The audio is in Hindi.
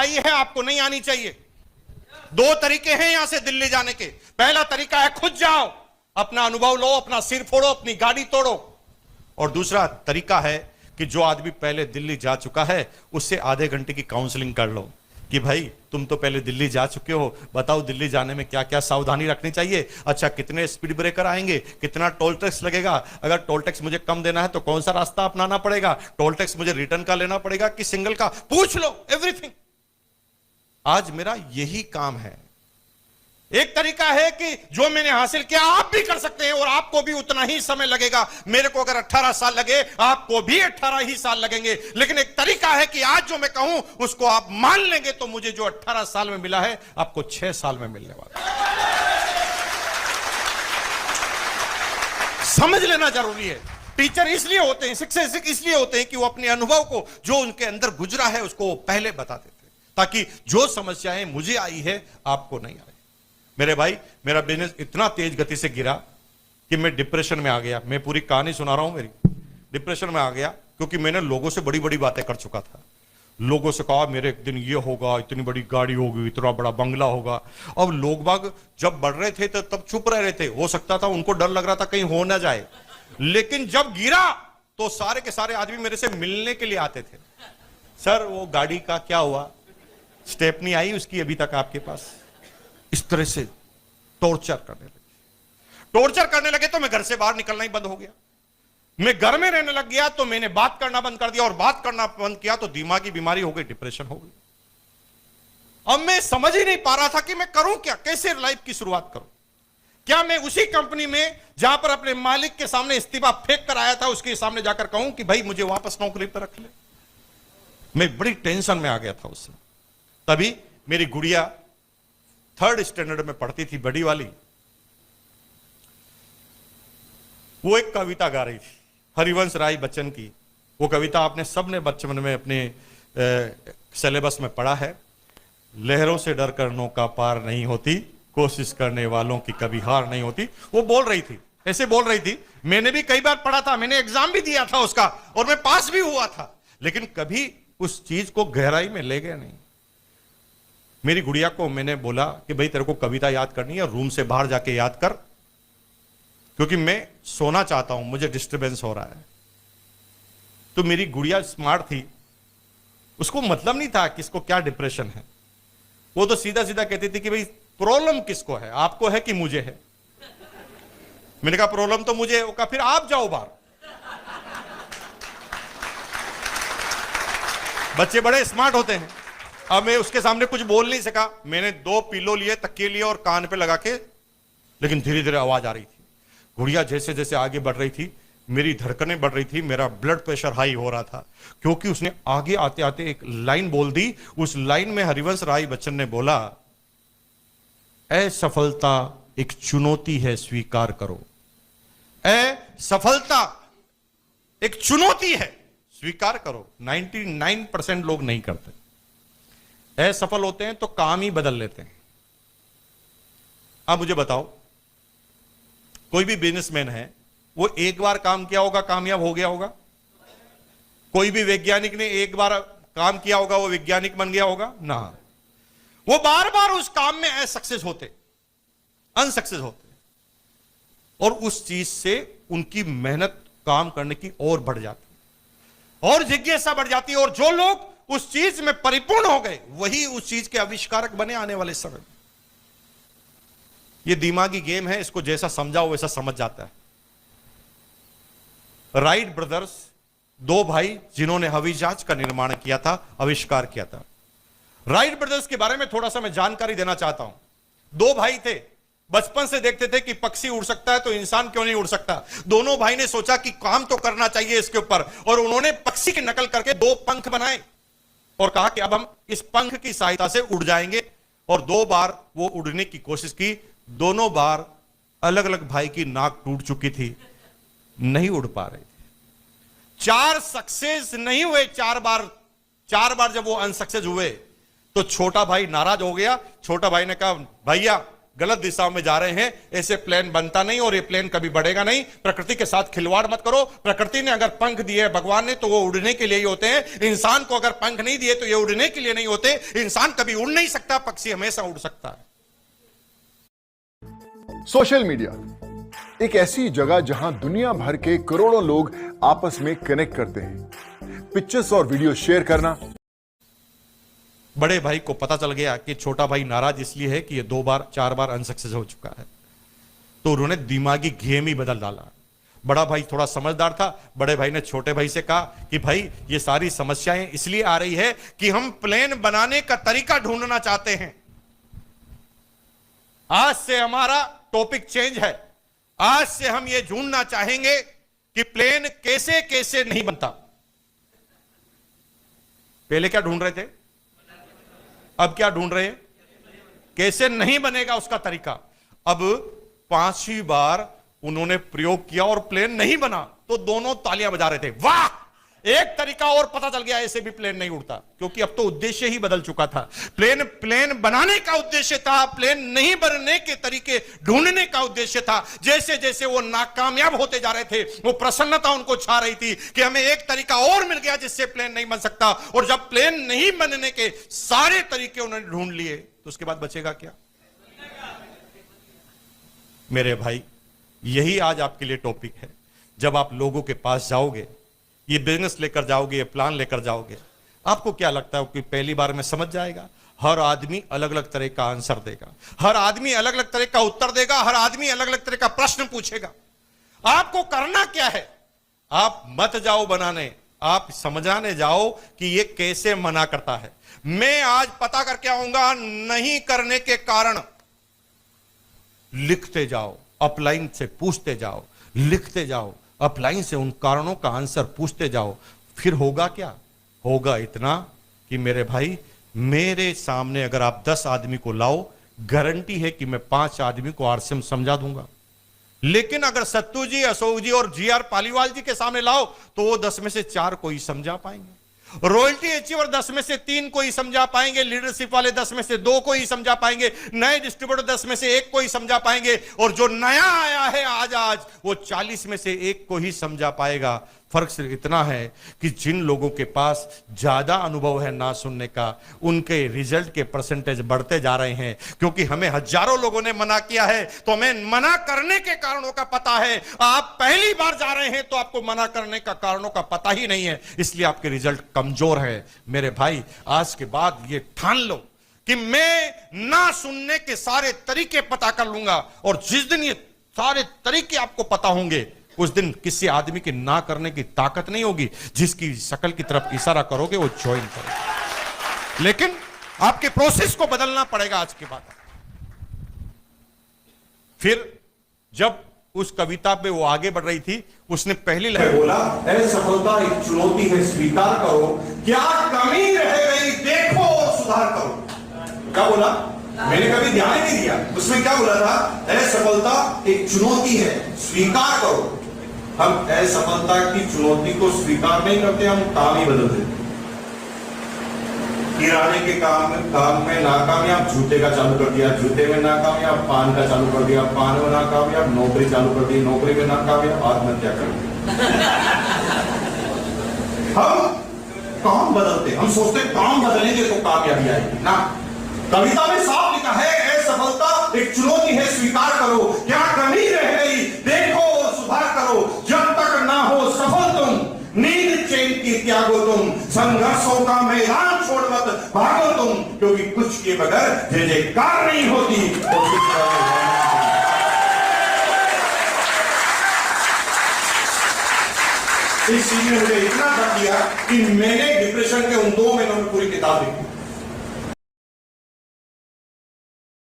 आई है, आपको नहीं आनी चाहिए। दो तरीके हैं यहां से दिल्ली जाने के। पहला तरीका है खुद जाओ, अपना अनुभव लो, अपना सिर फोड़ो, अपनी गाड़ी तोड़ो। और दूसरा तरीका है कि जो आदमी पहले दिल्ली जा चुका है उससे आधे घंटे की काउंसलिंग कर लो कि भाई तुम तो पहले दिल्ली जा चुके हो, बताओ दिल्ली जाने में क्या क्या सावधानी रखनी चाहिए। अच्छा, कितने स्पीड ब्रेकर आएंगे, कितना टोल टैक्स लगेगा, अगर टोल टैक्स मुझे कम देना है तो कौन सा रास्ता अपनाना पड़ेगा, टोल टैक्स मुझे रिटर्न का लेना पड़ेगा कि सिंगल का, पूछ लो एवरीथिंग। आज मेरा यही काम है। एक तरीका है कि जो मैंने हासिल किया आप भी कर सकते हैं और आपको भी उतना ही समय लगेगा। मेरे को अगर 18 साल लगे, आपको भी 18 ही साल लगेंगे। लेकिन एक तरीका है कि आज जो मैं कहूं उसको आप मान लेंगे तो मुझे जो 18 साल में मिला है आपको 6 साल में मिलने वाला है। समझ लेना जरूरी है। टीचर इसलिए होते हैं, शिक्षक इसलिए होते हैं कि वो अपने अनुभव को, जो उनके अंदर गुजरा है, उसको पहले बता देते हैं, ताकि जो समस्याएं मुझे आई है आपको नहीं आई। मेरे भाई, मेरा बिजनेस इतना तेज गति से गिरा कि मैं डिप्रेशन में आ गया। मैं पूरी कहानी सुना रहा हूं मेरी। डिप्रेशन में आ गया क्योंकि मैंने लोगों से बड़ी बड़ी बातें कर चुका था। लोगों से कहा मेरे एक दिन ये होगा, इतनी बड़ी गाड़ी होगी, इतना बड़ा बंगला होगा। अब लोग बाग जब बढ़ रहे थे तो तब चुप रह रहे थे। हो सकता था उनको डर लग रहा था कहीं हो ना जाए। लेकिन जब गिरा तो सारे के सारे आदमी मेरे से मिलने के लिए आते थे। सर वो गाड़ी का क्या हुआ, स्टेपनी आई उसकी अभी तक आपके पास? इस तरह से टॉर्चर करने लगे तो मैं घर से बाहर निकलना ही बंद हो गया। मैं घर में रहने लग गया तो मैंने बात करना बंद कर दिया, और बात करना बंद किया तो दिमागी बीमारी हो गई, डिप्रेशन हो गई। अब मैं समझ ही नहीं पा रहा था कि मैं करूं क्या, कैसे लाइफ की शुरुआत करूं। क्या मैं उसी कंपनी में जहां पर अपने मालिक के सामने इस्तीफा फेंक कर आया था उसके सामने जाकर कहूं कि भाई मुझे वापस नौकरी पर रख ले? मैं बड़ी टेंशन में आ गया था उससे। तभी मेरी गुड़िया 3rd स्टैंडर्ड में पढ़ती थी, बड़ी वाली। वो एक कविता गा रही थी हरिवंश राय बच्चन की। वो कविता आपने सबने बचपन में अपने सिलेबस में पढ़ा है। लहरों से डर कर नौका पार नहीं होती, कोशिश करने वालों की कभी हार नहीं होती। वो बोल रही थी, ऐसे बोल रही थी। मैंने भी कई बार पढ़ा था, मैंने एग्जाम भी दिया था उसका और मैं पास भी हुआ था, लेकिन कभी उस चीज को गहराई में ले गया नहीं। मेरी गुड़िया को मैंने बोला कि भाई तेरे को कविता याद करनी है, रूम से बाहर जाके याद कर, क्योंकि मैं सोना चाहता हूं, मुझे डिस्टरबेंस हो रहा है। तो मेरी गुड़िया स्मार्ट थी, उसको मतलब नहीं था कि इसको क्या डिप्रेशन है। वो तो सीधा सीधा कहती थी कि भाई प्रॉब्लम किसको है, आपको है कि मुझे है? मैंने कहा प्रॉब्लम तो मुझे है। वो कहा फिर आप जाओ बाहर। बच्चे बड़े स्मार्ट होते हैं। अब मैं उसके सामने कुछ बोल नहीं सका। मैंने 2 पिलो लिए, तकिए लिए और कान पे लगा के, लेकिन धीरे धीरे आवाज आ रही थी। गुड़िया जैसे जैसे आगे बढ़ रही थी मेरी धड़कनें बढ़ रही थी, मेरा ब्लड प्रेशर हाई हो रहा था, क्योंकि उसने आगे आते आते एक लाइन बोल दी। उस लाइन में हरिवंश राय बच्चन ने बोला, असफलता एक चुनौती है, स्वीकार करो। असफलता एक चुनौती है, स्वीकार करो। 99% लोग नहीं करते। असफल होते हैं तो काम ही बदल लेते हैं। अब मुझे बताओ, कोई भी बिजनेसमैन है, वो एक बार काम किया होगा कामयाब हो गया होगा? कोई भी वैज्ञानिक ने एक बार काम किया होगा वो वैज्ञानिक बन गया होगा ना? वो बार बार उस काम में असक्सेस होते, अनसक्सेस होते, और उस चीज से उनकी मेहनत काम करने की और बढ़ जाती और जिज्ञासा बढ़ जाती है। और जो लोग उस चीज में परिपूर्ण हो गए वही उस चीज के आविष्कारक बने आने वाले समय में। ये दिमागी गेम है, इसको जैसा समझाओ वैसा समझ जाता है। राइट ब्रदर्स, 2 भाई जिन्होंने हवाई जहाज का निर्माण किया था, आविष्कार किया था। राइट ब्रदर्स के बारे में थोड़ा सा मैं जानकारी देना चाहता हूं। 2 भाई थे, बचपन से देखते थे कि पक्षी उड़ सकता है तो इंसान क्यों नहीं उड़ सकता। दोनों भाई ने सोचा कि काम तो करना चाहिए इसके ऊपर, और उन्होंने पक्षी की नकल करके 2 पंख बनाए और कहा कि अब हम इस पंख की सहायता से उड़ जाएंगे। और 2 बार वो उड़ने की कोशिश की, दोनों बार अलग अलग भाई की नाक टूट चुकी थी, नहीं उड़ पा रहे थे। 4 सक्सेस नहीं हुए, 4 बार जब वो अनसक्सेस हुए तो छोटा भाई नाराज हो गया। छोटा भाई ने कहा भैया गलत दिशा में जा रहे हैं, ऐसे प्लेन बनता नहीं और ये प्लेन कभी बढ़ेगा नहीं। प्रकृति के साथ खिलवाड़ मत करो। प्रकृति ने अगर पंख दिए भगवान ने, तो वो उड़ने के लिए ही होते हैं। इंसान को अगर पंख नहीं दिए तो ये उड़ने के लिए नहीं होते। इंसान कभी उड़ नहीं सकता, पक्षी हमेशा उड़ सकता है। सोशल मीडिया एक ऐसी जगह जहां दुनिया भर के करोड़ों लोग आपस में कनेक्ट करते हैं। पिक्चर्स और वीडियो शेयर करना। बड़े भाई को पता चल गया कि छोटा भाई नाराज इसलिए है कि ये 2-4 बार अनसक्सेस हो चुका है, तो उन्होंने दिमागी गेम ही बदल डाला। बड़ा भाई थोड़ा समझदार था। बड़े भाई ने छोटे भाई से कहा कि भाई ये सारी समस्याएं इसलिए आ रही है कि हम प्लेन बनाने का तरीका ढूंढना चाहते हैं। आज से हमारा टॉपिक चेंज है। आज से हम ये ढूंढना चाहेंगे कि प्लेन कैसे कैसे नहीं बनता। पहले क्या ढूंढ रहे थे, अब क्या ढूंढ रहे हैं, कैसे नहीं बनेगा उसका तरीका। अब 5वीं बार उन्होंने प्रयोग किया और प्लेन नहीं बना, तो दोनों तालियां बजा रहे थे, वाह एक तरीका और पता चल गया, ऐसे भी प्लेन नहीं उड़ता। क्योंकि अब तो उद्देश्य ही बदल चुका था। प्लेन बनाने का उद्देश्य था, प्लेन नहीं बनने के तरीके ढूंढने का उद्देश्य था। जैसे जैसे वो नाकामयाब होते जा रहे थे, वो प्रसन्नता उनको छा रही थी कि हमें एक तरीका और मिल गया जिससे प्लेन नहीं बन सकता। और जब प्लेन नहीं बनने के सारे तरीके उन्होंने ढूंढ लिए, तो उसके बाद बचेगा क्या। मेरे भाई, यही आज आपके लिए टॉपिक है। जब आप लोगों के पास जाओगे, ये बिजनेस लेकर जाओगे, ये प्लान लेकर जाओगे, आपको क्या लगता है कि पहली बार में समझ जाएगा। हर आदमी अलग अलग तरह का आंसर देगा, हर आदमी अलग अलग तरह का उत्तर देगा, हर आदमी अलग अलग तरह का प्रश्न पूछेगा। आपको करना क्या है, आप मत जाओ बनाने, आप समझाने जाओ कि ये कैसे मना करता है। मैं आज पता करके आऊंगा नहीं करने के कारण। लिखते जाओ, अपलाइन से पूछते जाओ, लिखते जाओ, अपलाइन से उन कारणों का आंसर पूछते जाओ। फिर होगा क्या, होगा इतना कि मेरे भाई, मेरे सामने अगर आप 10 आदमी को लाओ, गारंटी है कि मैं 5 आदमी को आरसीएम समझा दूंगा। लेकिन अगर सत्तू जी, अशोक जी और जीआर पालीवाल जी के सामने लाओ, तो वो 10 में से 4 को ही समझा पाएंगे। रॉयल्टी अचीवर 10 में से 3 को ही समझा पाएंगे, लीडरशिप वाले 10 में से 2 को ही समझा पाएंगे, नए डिस्ट्रीब्यूटर 10 में से 1 को ही समझा पाएंगे, और जो नया आया है आज वो 40 में से 1 को ही समझा पाएगा। फर्क सिर्फ इतना है कि जिन लोगों के पास ज्यादा अनुभव है ना सुनने का, उनके रिजल्ट के परसेंटेज बढ़ते जा रहे हैं। क्योंकि हमें हजारों लोगों ने मना किया है, तो हमें मना करने के कारणों का पता है। आप पहली बार जा रहे हैं तो आपको मना करने का कारणों का पता ही नहीं है, इसलिए आपके रिजल्ट कमजोर है। मेरे भाई, आज के बाद ये ठान लो कि मैं ना सुनने के सारे तरीके पता कर लूंगा, और जिस दिन ये सारे तरीके आपको पता होंगे, उस दिन किसी आदमी की ना करने की ताकत नहीं होगी। जिसकी शक्ल की तरफ इशारा करोगे वो ज्वाइन करेगा। लेकिन आपके प्रोसेस को बदलना पड़ेगा आज के बाद। फिर जब उस कविता पे वो आगे बढ़ रही थी, उसने पहली लाइन बोला, असफलता एक चुनौती है, स्वीकार करो, क्या कमी रह गई देखो और सुधार करो। क्या बोला, मैंने कभी ध्यान ही नहीं दिया। उसमें क्या बोला था, असफलता एक चुनौती है, स्वीकार करो। हम असफलता की चुनौती को स्वीकार नहीं करते, हम काम ही बदल देते। किराने के काम में नाकामयाब, जूते का चालू कर दिया, जूते में नाकामयाब, पान का चालू कर दिया, पान में नाकामयाब, नौकरी चालू कर दी, नौकरी में नाकामयाब, आत्महत्या कर दी। हम काम बदलते, हम सोचते काम बदलेंगे तो कामयाबी आएगी ना। कविता में साफ लिखा है, असफलता एक चुनौती है, स्वीकार करो, क्या कमी रह गई देखो और सुधार करो। जब तक ना हो सफल तुम, नींद चैन की त्यागो तुम, संघर्षों का मैदान छोड़ मत भागो तुम, क्योंकि कुछ के बगैर जय जयकार नहीं होती। इस चीज ने मुझे इतना दर्द दिया कि मैंने डिप्रेशन के उन 2 महीनों में पूरी किताब लिखी।